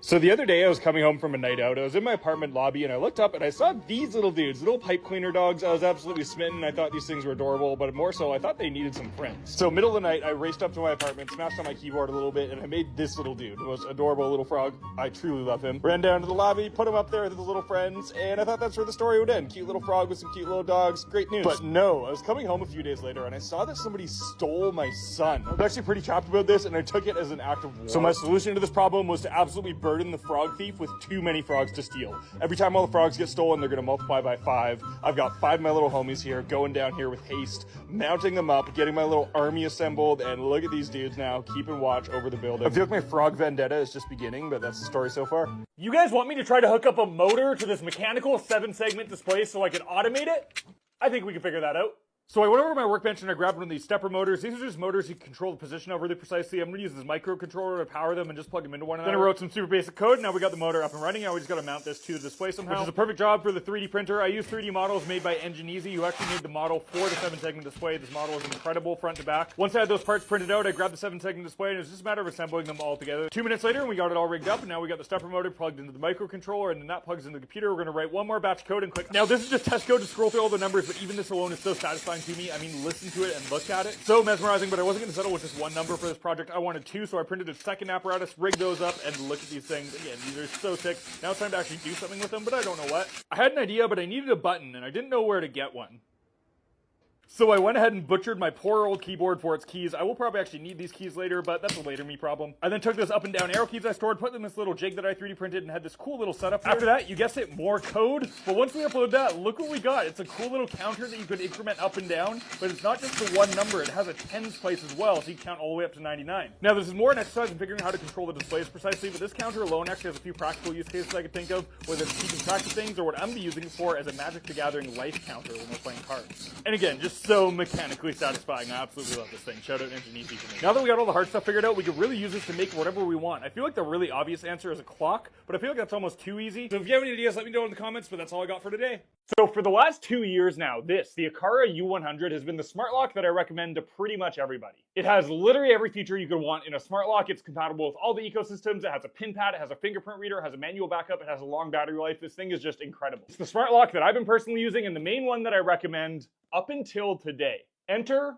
So the other day I was coming home from a night out, I was in my apartment lobby and I looked up and I saw these little dudes, little pipe cleaner dogs. I was absolutely smitten. I thought these things were adorable, but more so I thought they needed some friends. So middle of the night, I raced up to my apartment, smashed on my keyboard a little bit, and I made this little dude, the most adorable little frog. I truly love him. Ran down to the lobby, put him up there with his little friends, and I thought that's where the story would end. Cute little frog with some cute little dogs, great news. But no, I was coming home a few days later and I saw that somebody stole my son. I was actually pretty chapped about this and I took it as an act of war. So my solution to this problem was to absolutely burden the frog thief with too many frogs to steal. Every time all the frogs get stolen, they're gonna multiply by 5. I've got 5 of my little homies here going down here with haste, mounting them up, getting my little army assembled, and look at these dudes now, keeping watch over the building. I feel like my frog vendetta is just beginning, but that's the story so far. You guys want me to try to hook up a motor to this mechanical 7-segment display so I can automate it? I think we can figure that out. So I went over to my workbench and I grabbed one of these stepper motors. These are just motors you can control the position of really precisely. I'm going to use this microcontroller to power them and just plug them into one another. Then I wrote some super basic code. Now we got the motor up and running. Now we just got to mount this to the display somehow, which is a perfect job for the 3D printer. I use 3D models made by Engineezy, who actually made the model for the 7-segment display. This model is incredible front to back. Once I had those parts printed out, I grabbed the 7-segment display and it was just a matter of assembling them all together. 2 minutes later, and we got it all rigged up, and now we got the stepper motor plugged into the microcontroller, and then that plugs into the computer. We're going to write one more batch of code and click. Now this is just test code to scroll through all the numbers, but even this alone is so satisfying to me. I mean, listen to it and look at it. So mesmerizing, but I wasn't going to settle with just one number for this project. I wanted 2, so I printed a second apparatus, rigged those up, and look at these things. Again, these are so sick. Now it's time to actually do something with them, but I don't know what. I had an idea, but I needed a button, and I didn't know where to get one. So I went ahead and butchered my poor old keyboard for its keys. I will probably actually need these keys later, but that's a later me problem. I then took those up and down arrow keys I stored, put them in this little jig that I 3D printed, and had this cool little setup here. After that, you guessed it, more code. But once we upload that, look what we got. It's a cool little counter that you could increment up and down, but it's not just the one number. It has a tens place as well, so you can count all the way up to 99. Now, this is more an exercise in figuring out how to control the displays precisely, but this counter alone actually has a few practical use cases I could think of, whether it's keeping track of things or what I'm going to be using it for as a Magic the Gathering life counter when we're playing cards. And again, just so mechanically satisfying. I absolutely love this thing. Shout out Engineezy for me. Now that we got all the hard stuff figured out, we could really use this to make whatever we want. I feel like the really obvious answer is a clock, but I feel like that's almost too easy. So if you have any ideas, let me know in the comments, but that's all I got for today. So for the last 2 years now, the Aqara U100 has been the smart lock that I recommend to pretty much everybody. It has literally every feature you could want in a smart lock. It's compatible with all the ecosystems. It has a pin pad, it has a fingerprint reader, it has a manual backup, it has a long battery life. This thing is just incredible. It's the smart lock that I've been personally using and the main one that I recommend up until today. Enter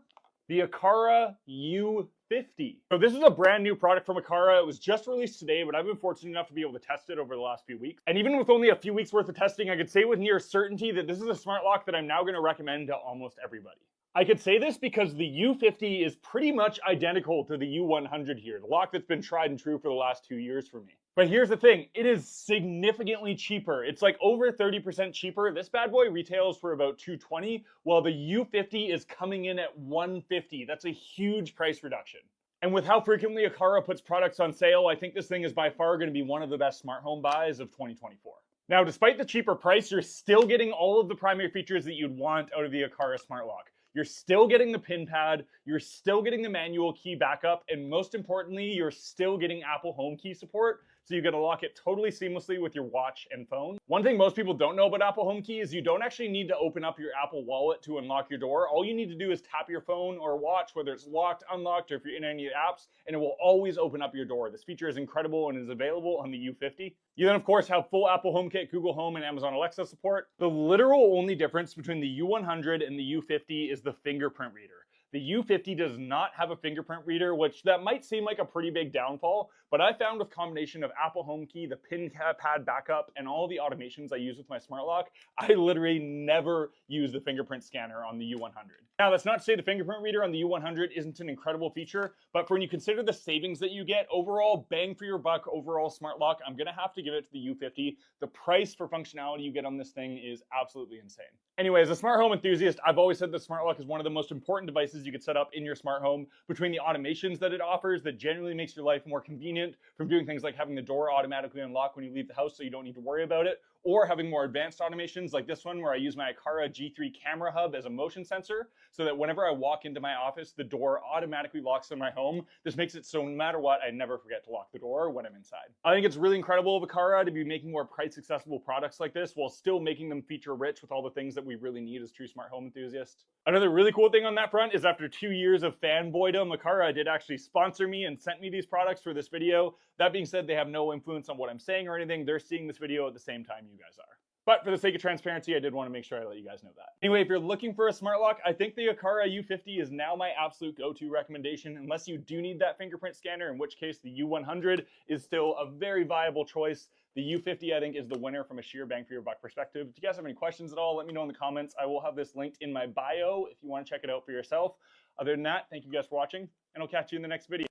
the Aqara U50. So this is a brand new product from Aqara. It was just released today, but I've been fortunate enough to be able to test it over the last few weeks. And even with only a few weeks worth of testing, I could say with near certainty that this is a smart lock that I'm now going to recommend to almost everybody. I could say this because the U50 is pretty much identical to the U100 here, the lock that's been tried and true for the last 2 years for me. But here's the thing, it is significantly cheaper. It's like over 30% cheaper. This bad boy retails for about $220, while the U50 is coming in at $150. That's a huge price reduction. And with how frequently Aqara puts products on sale, I think this thing is by far going to be one of the best smart home buys of 2024. Now, despite the cheaper price, you're still getting all of the primary features that you'd want out of the Aqara smart lock. You're still getting the pin pad, you're still getting the manual key backup, and most importantly, you're still getting Apple Home Key support, so you get to lock it totally seamlessly with your watch and phone. One thing most people don't know about Apple Home Key is you don't actually need to open up your Apple Wallet to unlock your door. All you need to do is tap your phone or watch, whether it's locked, unlocked, or if you're in any apps, and it will always open up your door. This feature is incredible and is available on the U50. You then, of course, have full Apple HomeKit, Google Home, and Amazon Alexa support. The literal only difference between the U100 and the U50 is the fingerprint reader. The U50 does not have a fingerprint reader, which that might seem like a pretty big downfall, but I found with combination of Apple Home Key, the pin pad backup, and all the automations I use with my smart lock, I literally never use the fingerprint scanner on the U100. Now, that's not to say the fingerprint reader on the U100 isn't an incredible feature, but for when you consider the savings that you get, overall bang for your buck, overall smart lock, I'm gonna have to give it to the U50. The price for functionality you get on this thing is absolutely insane. Anyway, as a smart home enthusiast, I've always said the smart lock is one of the most important devices you could set up in your smart home. Between the automations that it offers that generally makes your life more convenient, from doing things like having the door automatically unlock when you leave the house so you don't need to worry about it, or having more advanced automations like this one where I use my Aqara G3 Camera Hub as a motion sensor so that whenever I walk into my office, the door automatically locks in my home. This makes it so no matter what, I never forget to lock the door when I'm inside. I think it's really incredible of Aqara to be making more price accessible products like this while still making them feature rich with all the things that we really need as true smart home enthusiasts. Another really cool thing on that front is after 2 years of fanboydom, Aqara did actually sponsor me and sent me these products for this video. That being said, they have no influence on what I'm saying or anything. They're seeing this video at the same time you guys are. But for the sake of transparency, I did want to make sure I let you guys know that. Anyway, if you're looking for a smart lock, I think the Aqara U50 is now my absolute go-to recommendation, unless you do need that fingerprint scanner, in which case the U100 is still a very viable choice. The U50, I think, is the winner from a sheer bang for your buck perspective. If you guys have any questions at all, let me know in the comments. I will have this linked in my bio if you want to check it out for yourself. Other than that, thank you guys for watching, and I'll catch you in the next video.